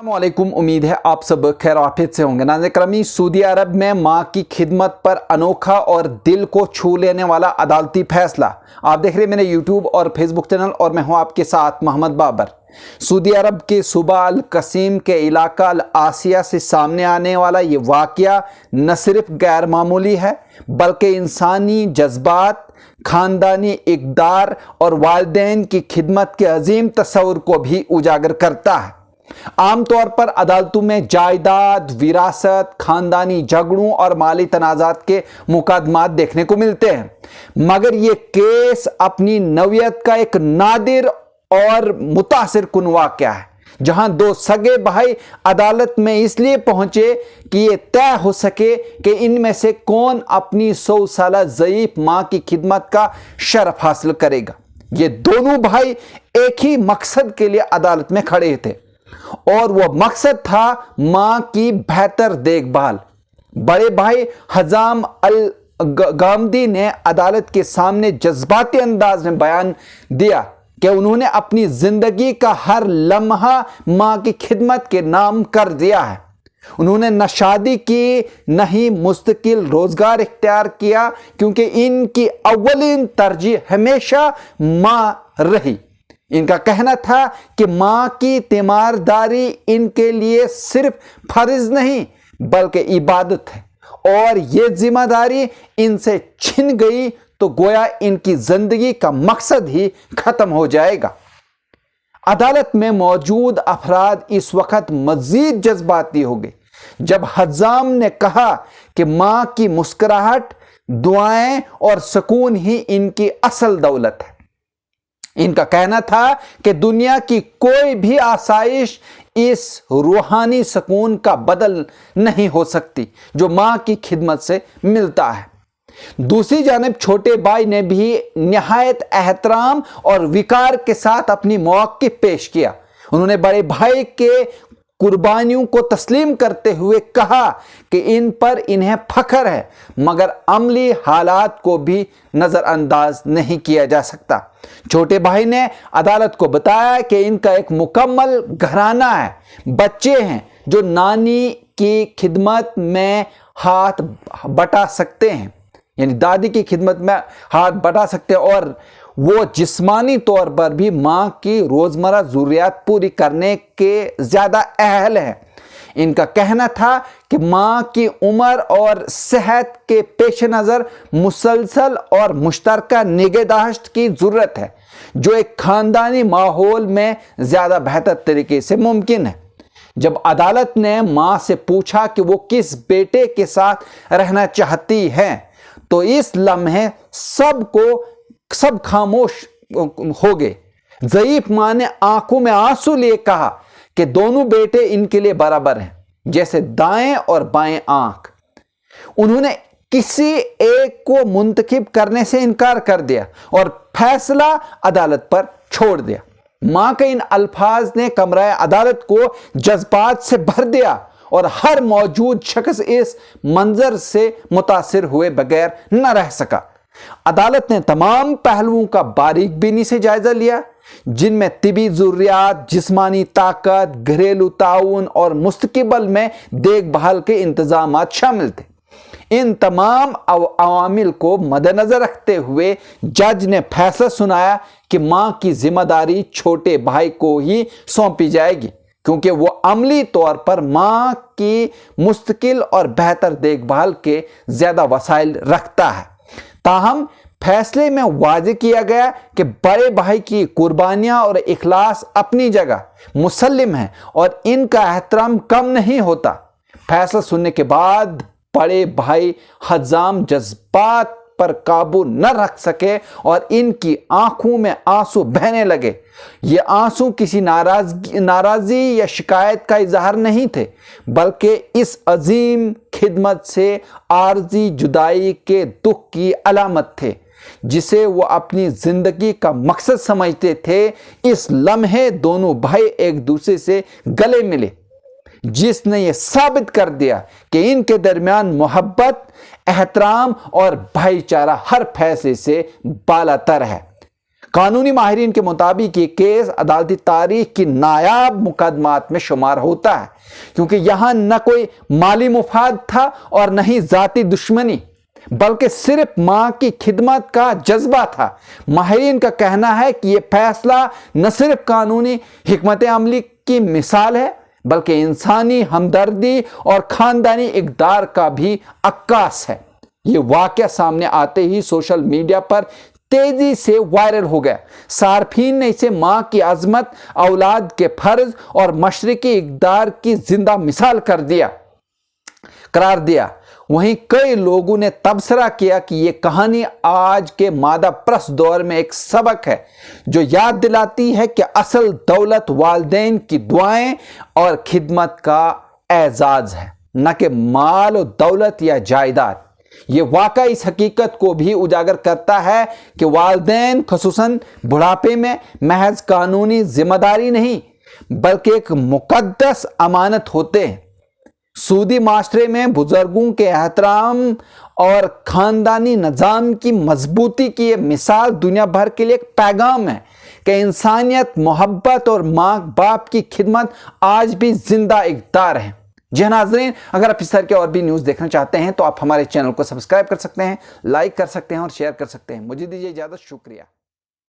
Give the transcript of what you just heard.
अस्सलामुअलैकुम, उम्मीद है आप सब खैर आफियत से होंगे। नाज़रीन करमी, सऊदी अरब में माँ की खिदमत पर अनोखा और दिल को छू लेने वाला अदालती फैसला। आप देख रहे हैं मेरे यूट्यूब और फेसबुक चैनल और मैं हूँ आपके साथ मोहम्मद बाबर। सऊदी अरब के सूबा अल कसीम के इलाका अल आसिया से सामने आने वाला ये वाक़या न सिर्फ गैर मामूली है बल्कि इंसानी जज्बात, ख़ानदानी इक़दार और वालिदैन की खिदमत के अजीम तस्वुर को भी उजागर करता है। आमतौर पर अदालतों में जायदाद, विरासत, खानदानी झगड़ों और माली तनाज़ात के मुकदमात देखने को मिलते हैं, मगर ये केस अपनी नौयत का एक नादिर और मुतासिर कुन वाक़या है, जहां दो सगे भाई अदालत में इसलिए पहुंचे कि ये तय हो सके कि इनमें से कौन अपनी 100 साला ज़ईफ़ माँ की खिदमत का शरफ हासिल करेगा। ये दोनों भाई एक ही मकसद के लिए अदालत में खड़े थे और वह मकसद था माँ की बेहतर देखभाल। बड़े भाई हजाम अल गामदी ने अदालत के सामने जज्बाती अंदाज में बयान दिया कि उन्होंने अपनी जिंदगी का हर लम्हा माँ की खिदमत के नाम कर दिया है। उन्होंने न शादी की न ही मुस्तकिल रोजगार इख्तियार किया, क्योंकि इनकी अव्वलीन तरजीह हमेशा माँ रही। इनका कहना था कि माँ की तीमारदारी इनके लिए सिर्फ फर्ज नहीं बल्कि इबादत है, और ये जिम्मेदारी इनसे छिन गई तो गोया इनकी जिंदगी का मकसद ही खत्म हो जाएगा। अदालत में मौजूद अफराद इस वक्त मजीद जज्बाती हो गए जब हज्जाम ने कहा कि माँ की मुस्कुराहट, दुआएं और सुकून ही इनकी असल दौलत है। इनका कहना था कि दुनिया की कोई भी आसाइश इस रूहानी सुकून का बदल नहीं हो सकती जो माँ की खिदमत से मिलता है। दूसरी जानिब छोटे भाई ने भी निहायत एहतराम और विकार के साथ अपनी मौक़िफ़ पेश किया। उन्होंने बड़े भाई के कुर्बानियों को तस्लीम करते हुए कहा कि इन पर इन्हें फख्र है, मगर अमली हालात को भी नज़रअंदाज नहीं किया जा सकता। छोटे भाई ने अदालत को बताया कि इनका एक मुकम्मल घराना है, बच्चे हैं जो नानी की खिदमत में हाथ बटा सकते हैं, यानी दादी की खिदमत में हाथ बटा सकते हैं, और वो जिस्मानी तौर पर भी माँ की रोज़मर्रा ज़रूरियात पूरी करने के ज़्यादा अहल है। इनका कहना था कि माँ की उम्र और सेहत के पेश नज़र मुसलसल और मुश्तरका निगहदाश्त की ज़रूरत है, जो एक ख़ानदानी माहौल में ज़्यादा बेहतर तरीके से मुमकिन है। जब अदालत ने माँ से पूछा कि वो किस बेटे के साथ रहना चाहती हैं, तो इस लम्हे सब खामोश हो गए। ज़ईफ़ माँ ने आंखों में आंसू लिए कहा कि दोनों बेटे इनके लिए बराबर हैं, जैसे दाएं और बाएं आंख। उन्होंने किसी एक को मुंतखब करने से इनकार कर दिया और फैसला अदालत पर छोड़ दिया। माँ के इन अल्फाज ने कमरा अदालत को जज्बात से भर दिया और हर मौजूद शख्स इस मंजर से मुतासिर हुए बगैर न रह सका। अदालत ने तमाम पहलुओं का बारीक बीनी से जायजा लिया, जिनमें तिबी ज़रूरियात, जिस्मानी ताकत, घरेलू ताउन और मुस्तक़बिल में देखभाल के इंतजामात शामिल थे। इन तमाम अवामिल को मद्देनज़र रखते हुए जज ने फैसला सुनाया कि माँ की जिम्मेदारी छोटे भाई को ही सौंपी जाएगी, क्योंकि वो अमली तौर पर माँ की मुस्तकिल और बेहतर देखभाल के ज़्यादा वसाइल रखता है। ताहम फैसले में वाज़ेह किया गया कि बड़े भाई की कुर्बानियाँ और इखलास अपनी जगह मुसल्लिम है और इनका एहतराम कम नहीं होता। फैसला सुनने के बाद बड़े भाई हज्जाम जज्बात पर काबू न रख सके और इनकी आंखों में आंसू बहने लगे। ये आंसू किसी नाराज़गी या शिकायत का इजहार नहीं थे, बल्कि इस अजीम खिदमत से आर्जी जुदाई के दुख की अलामत थे, जिसे वो अपनी ज़िंदगी का मकसद समझते थे। इस लम्हे दोनों भाई एक दूसरे से गले मिले, जिसने ये साबित कर दिया कि इनके दरमियान मोहब्बत, एहतराम और भाईचारा हर फैसले से बालातर है। कानूनी माहिरीन के मुताबिक ये केस अदालती तारीख की नायाब मुकदमात में शुमार होता है, क्योंकि यहां न कोई माली मुफाद था और न ही जाती दुश्मनी, बल्कि सिर्फ मां की खिदमत का जज्बा था। माहिरीन का कहना है कि यह फैसला न सिर्फ कानूनी हिकमत अमली की मिसाल है, बल्कि इंसानी हमदर्दी और खानदानी इक़दार का भी अक्कास है। यह वाक़या सामने आते ही सोशल मीडिया पर तेजी से वायरल हो गया। सार्फिन ने इसे मां की अजमत, औलाद के फर्ज और मशरकी इक़दार की जिंदा मिसाल करार दिया। वहीं कई लोगों ने तबसरा किया कि यह कहानी आज के मादा प्रस्त दौर में एक सबक है, जो याद दिलाती है कि असल दौलत वालिदैन की दुआएं और खिदमत का एजाज है, न कि माल और दौलत या जायदाद। ये वाक़या इस हकीकत को भी उजागर करता है कि वालिदैन खुसूसन बुढ़ापे में महज कानूनी जिम्मेदारी नहीं, बल्कि एक मुकद्दस अमानत होते हैं। सूदी माशरे में बुजुर्गों के एहतराम और खानदानी निज़ाम की मजबूती की ये मिसाल दुनिया भर के लिए एक पैगाम है कि इंसानियत, मोहब्बत और माँ बाप की खिदमत आज भी जिंदा इक़दार है। जी नाज़रीन, अगर आप इस तरह के और भी न्यूज़ देखना चाहते हैं तो आप हमारे चैनल को सब्सक्राइब कर सकते हैं, लाइक कर सकते हैं और शेयर कर सकते हैं। मुझे दीजिए इजाज़त। शुक्रिया।